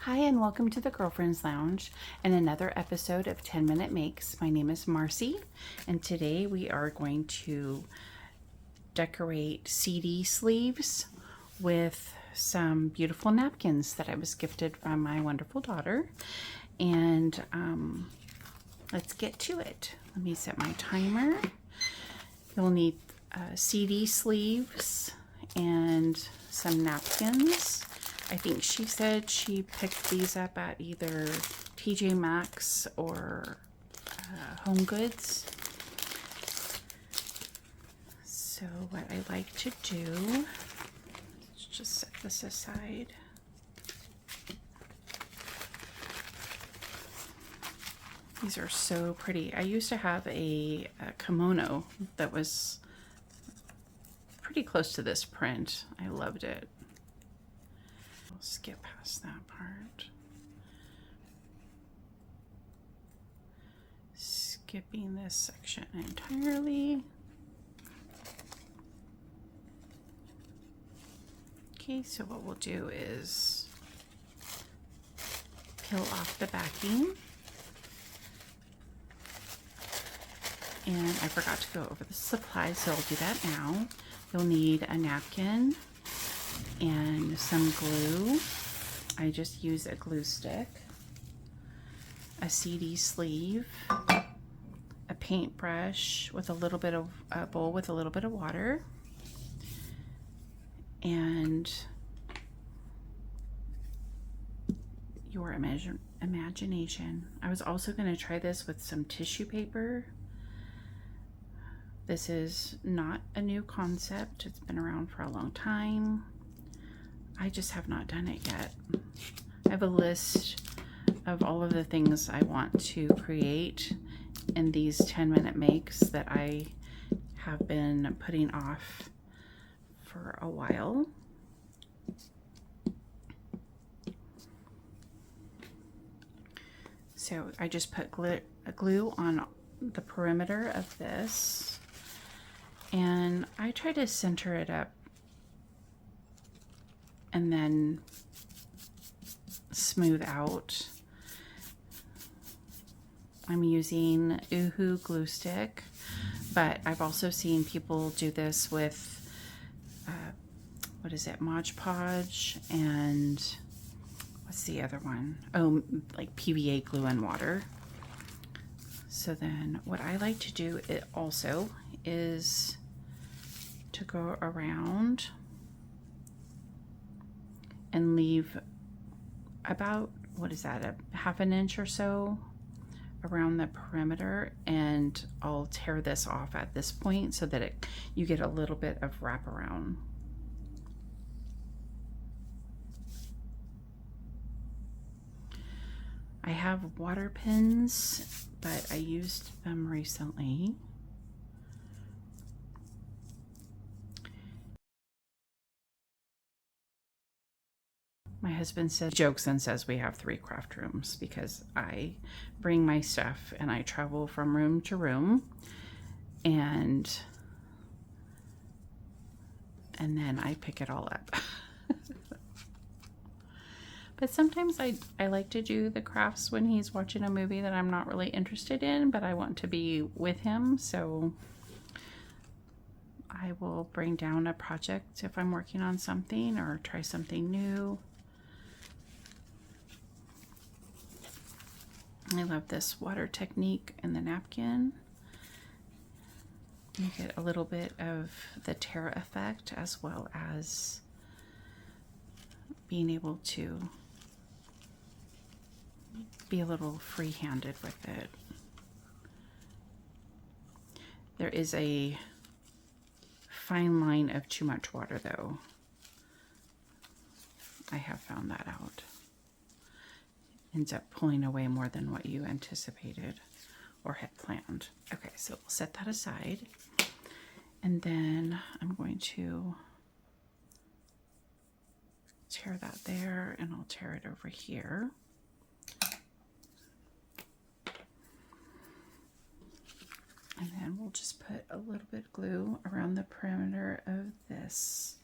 Hi and welcome to the Girlfriends Lounge and another episode of 10 Minute Makes. My name is Marcie and today we are going to decorate CD sleeves with some beautiful napkins that I was gifted from my wonderful daughter. And let's get to it. Let me set my timer. You'll need CD sleeves and some napkins. I think she said she picked these up at either TJ Maxx or Home Goods. So what I like to do, let's just set this aside. These are so pretty. I used to have a kimono that was pretty close to this print. I loved it. I'll skip past that part. Skipping this section entirely. Okay, so what we'll do is peel off the backing. And I forgot to go over the supplies, so I'll do that now. You'll need a napkin and some glue. I just use a glue stick, a CD sleeve, a paintbrush with a little bit of a bowl with a little bit of water, and your imagination. I was also going to try this with some tissue paper. This is not a new concept. It's been around for a long time. I just have not done it yet. I have a list of all of the things I want to create in these 10-minute makes that I have been putting off for a while. So I just put glue on the perimeter of this, and I try to center it up and then smooth out. I'm using Uhu Glue Stick, but I've also seen people do this with, what is it, Mod Podge, and what's the other one? Oh, like PVA glue and water. So then what I like to do it also is to go around and leave about, what is that, a half an inch or so around the perimeter, and I'll tear this off at this point so that you get a little bit of wraparound. I have water pins, but I used them recently. My husband jokes and says we have 3 craft rooms because I bring my stuff and I travel from room to room, and then I pick it all up. But sometimes I like to do the crafts when he's watching a movie that I'm not really interested in, but I want to be with him, so I will bring down a project if I'm working on something or try something new. I love this water technique in the napkin. You get a little bit of the tear effect as well as being able to be a little free-handed with it. There is a fine line of too much water though. I have found that out. Ends up pulling away more than what you anticipated or had planned. Okay, so we'll set that aside. And then I'm going to tear that there, and I'll tear it over here. And then we'll just put a little bit of glue around the perimeter of this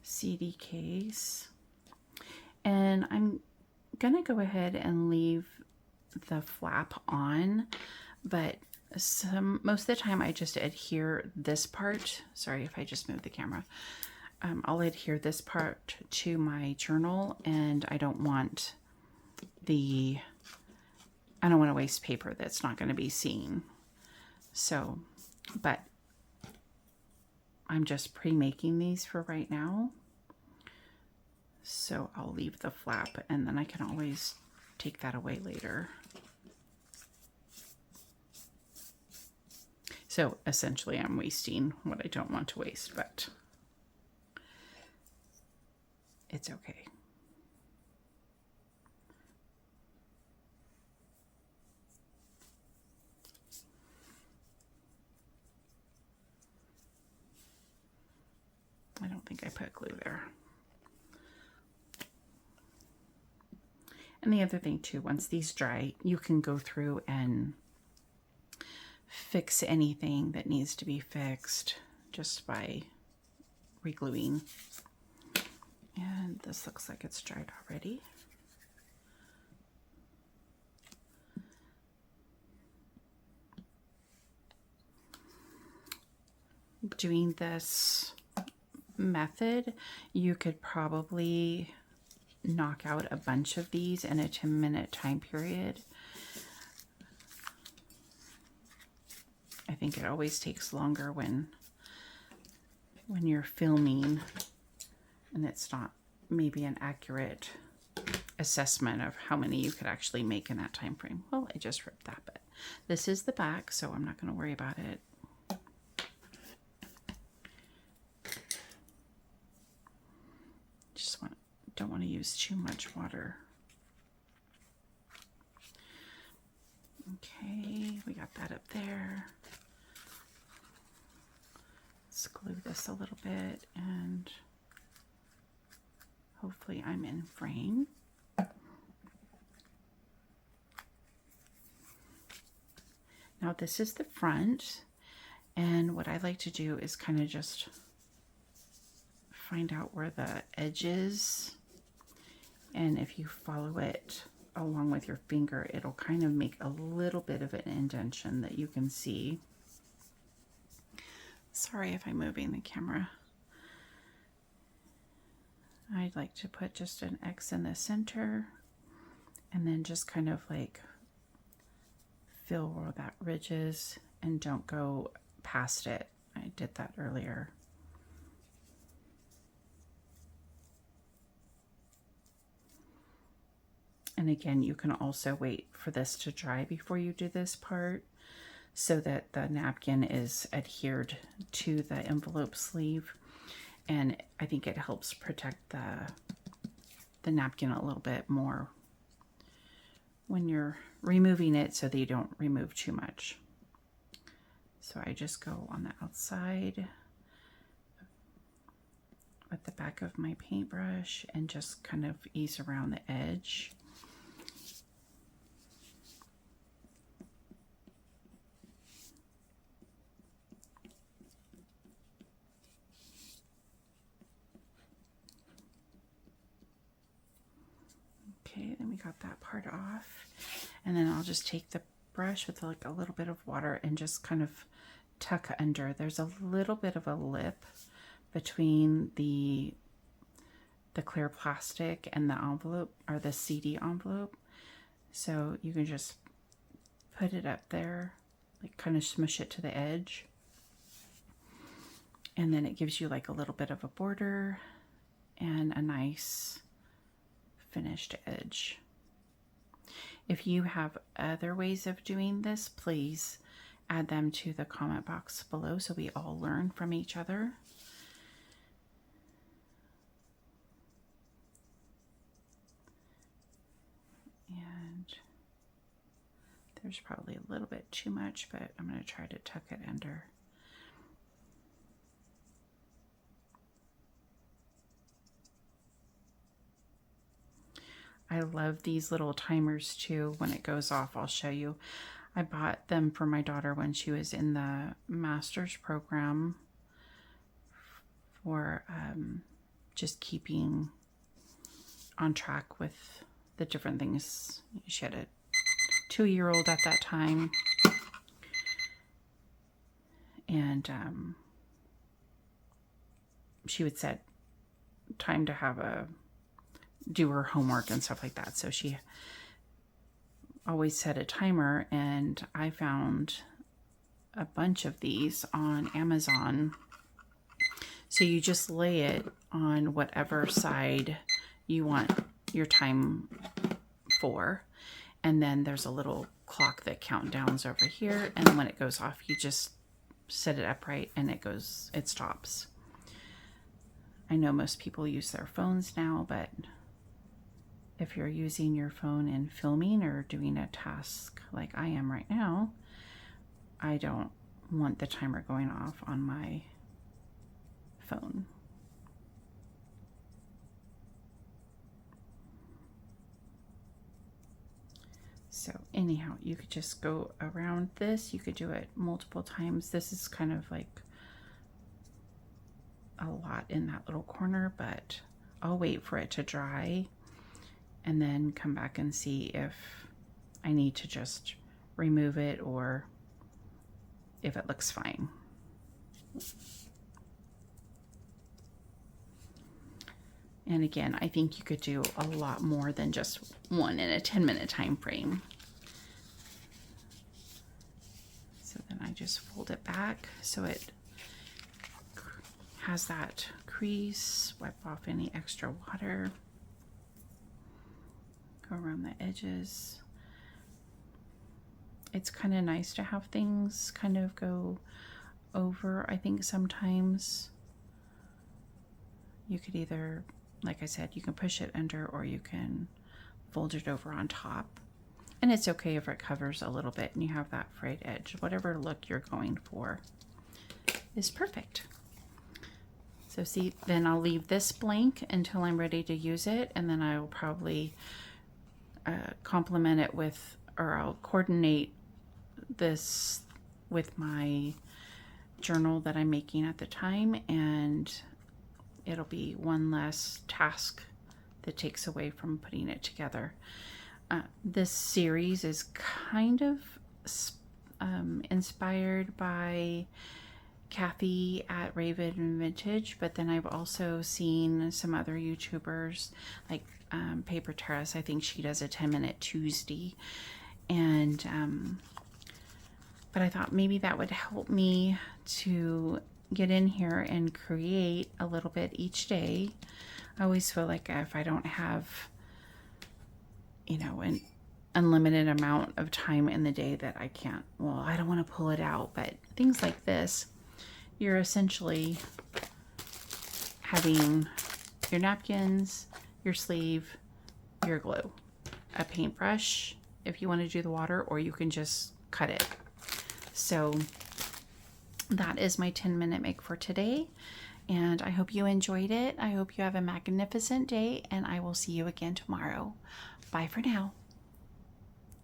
CD case. And I'm gonna go ahead and leave the flap on, but most of the time I just adhere this part. Sorry if I just moved the camera. I'll adhere this part to my journal, and I don't want to waste paper that's not going to be seen. So, but I'm just pre-making these for right now. So I'll leave the flap, and then I can always take that away later. So essentially I'm wasting what I don't want to waste, but it's okay. I don't think I put glue there. And the other thing too, once these dry, you can go through and fix anything that needs to be fixed just by re-gluing. And this looks like it's dried already. Doing this method, you could probably knock out a bunch of these in a 10-minute time period. I think it always takes longer when you're filming and it's not maybe an accurate assessment of how many you could actually make in that time frame. Well, I just ripped that, but this is the back, so I'm not going to worry about it. Don't want to use too much water. Okay, we got that up there. Let's glue this a little bit, and hopefully I'm in frame. Now this is the front, and what I like to do is kind of just find out where the edge is, and if you follow it along with your finger, it'll kind of make a little bit of an indentation that you can see. Sorry if I'm moving the camera. I'd like to put just an X in the center, and then just kind of like fill where that ridge is, and don't go past it. I did that earlier. And again, you can also wait for this to dry before you do this part so that the napkin is adhered to the envelope sleeve. And I think it helps protect the napkin a little bit more when you're removing it, so that you don't remove too much. So I just go on the outside with the back of my paintbrush and just kind of ease around the edge. Okay, then we got that part off, and then I'll just take the brush with like a little bit of water and just kind of tuck under. There's a little bit of a lip between the clear plastic and the envelope, or the CD envelope, so you can just put it up there, like kind of smush it to the edge, and then it gives you like a little bit of a border and a nice finished edge. If you have other ways of doing this, please add them to the comment box below so we all learn from each other. And there's probably a little bit too much, but I'm going to try to tuck it under. I love these little timers too. When it goes off, I'll show you. I bought them for my daughter when she was in the master's program for just keeping on track with the different things. She had a 2-year-old at that time. And she would set time to do her homework and stuff like that. So she always set a timer, and I found a bunch of these on Amazon. So you just lay it on whatever side you want your time for. And then there's a little clock that countdowns over here. And when it goes off, you just set it upright and it stops. I know most people use their phones now, but if you're using your phone and filming or doing a task like I am right now, I don't want the timer going off on my phone. So anyhow, you could just go around this. You could do it multiple times. This is kind of like a lot in that little corner, but I'll wait for it to dry and then come back and see if I need to just remove it or if it looks fine. And again, I think you could do a lot more than just one in a 10-minute time frame. So then I just fold it back so it has that crease. Wipe off any extra water. Go around the edges. It's kind of nice to have things kind of go over. I think sometimes you could either, like I said, you can push it under or you can fold it over on top. And it's okay if it covers a little bit and you have that frayed edge. Whatever look you're going for is perfect. So see, then I'll leave this blank until I'm ready to use it, and then I will probably complement it with, or I'll coordinate this with my journal that I'm making at the time, and it'll be one less task that takes away from putting it together. This series is kind of inspired by Kathy at Raven Vintage, but then I've also seen some other YouTubers like Paper Terrace. I think she does a 10-minute Tuesday, and but I thought maybe that would help me to get in here and create a little bit each day. I always feel like if I don't have, you know, an unlimited amount of time in the day that I can't, well, I don't want to pull it out, but things like this, you're essentially having your napkins, your sleeve, your glue, a paintbrush if you want to do the water, or you can just cut it. So that is my 10-minute make for today, and I hope you enjoyed it. I hope you have a magnificent day, and I will see you again tomorrow. Bye for now.